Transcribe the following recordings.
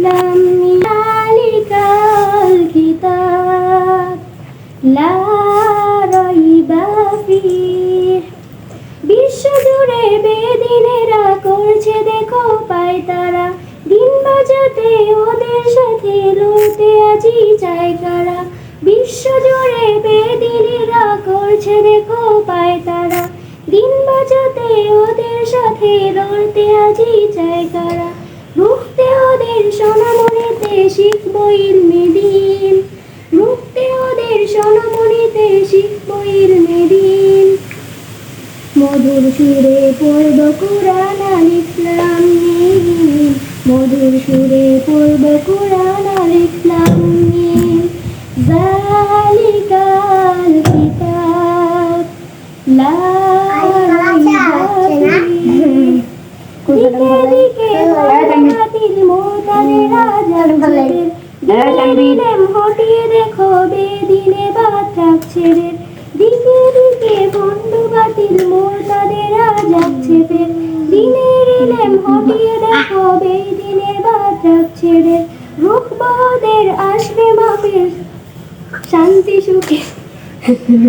লাম মিম যালিকাল কিতাব লা রাইবা ফিহ। বিশ্বজুড়ে বেদিনেরা করছে দেখো পায়তারা, দিন বাজাতে ওদের সাথে লড়তে আজি চায় কারা। বিশ্বজুড়ে বেদিনেরা করছে দেখো পায়তারা, দিন বাজাতে ওদের সাথে লড়তে আজি চায় কারা। রুখতে ওদের সোনামণিতে শিখবো ইলমে দ্বীন, রুখতে ওদের সোনামণিতে শিখবো ইলমে দ্বীন। মধুর সুরে পড়ব কুরআন আলিফ লাম মিম, মধুর সুরে পড়ব কুরআন আলিফ লাম মিম। যালিকাল কিতাব লা রাইবা ফিহ। দিকে দিকে বাতিল মুরতাদেরা জাগছে, দিনের ইলম হটিয়ে দেখো বেদিনে বাদ রাখছে রে। দিকে দিকে ভণ্ড বাতিল মুরতাদেরা জাগছে ফের, দিনের ইলম হটিয়ে দেখো বেদিনে বাদ রাখছে রে। রুখবো ওদের আসবে মাপের শান্তি সুখে,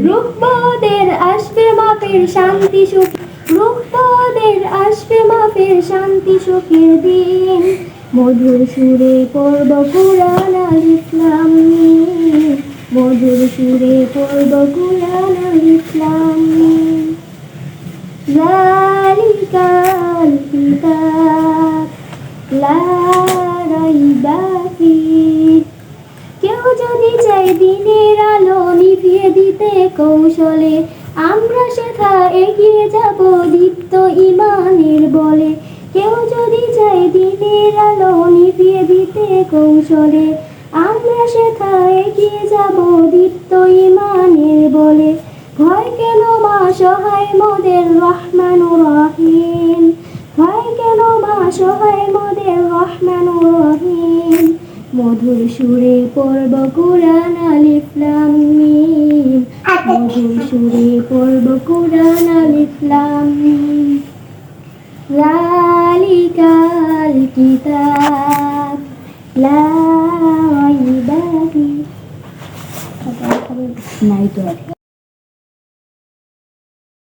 রুখবো ওদের আসবে মাপের শান্তি সুখ, রুখবো ওদের আসবে মাপের শান্তি সুখের দিন। মধুর সুরে পড়ব কুরআন আলিফ লাম মিম, মধুর সুরে পড়ব কুরআন আলিফ লাম মিম। যালিকাল কিতাব লা রাইবা ফিহ। কেউ যদি চাই দিনের আলো নিভিয়ে দিতে কৌশলে, আমরা সেথা এগিয়ে যাব দীপ্ত ঈমানের বলে। কেউ যদি চাই দিনের আলো নিভিয়ে দিতে কৌশলে, আমরা সেথা এগিয়ে যাব দীপ্ত ঈমানের বলে। ভয় কেন মা সহায় মোদের রহমানুর রহিম, ভয় কেন মা সহায় মোদের রহমানুর রহিম। মধুর সুরে পড়ব কুরআন আলিফ লাম মিম, মধুর সুরে পড়ব কুরআন আলিফ লাম মিম। যালিকাল কিতাব লা রাইবা ফিহ। নাই তো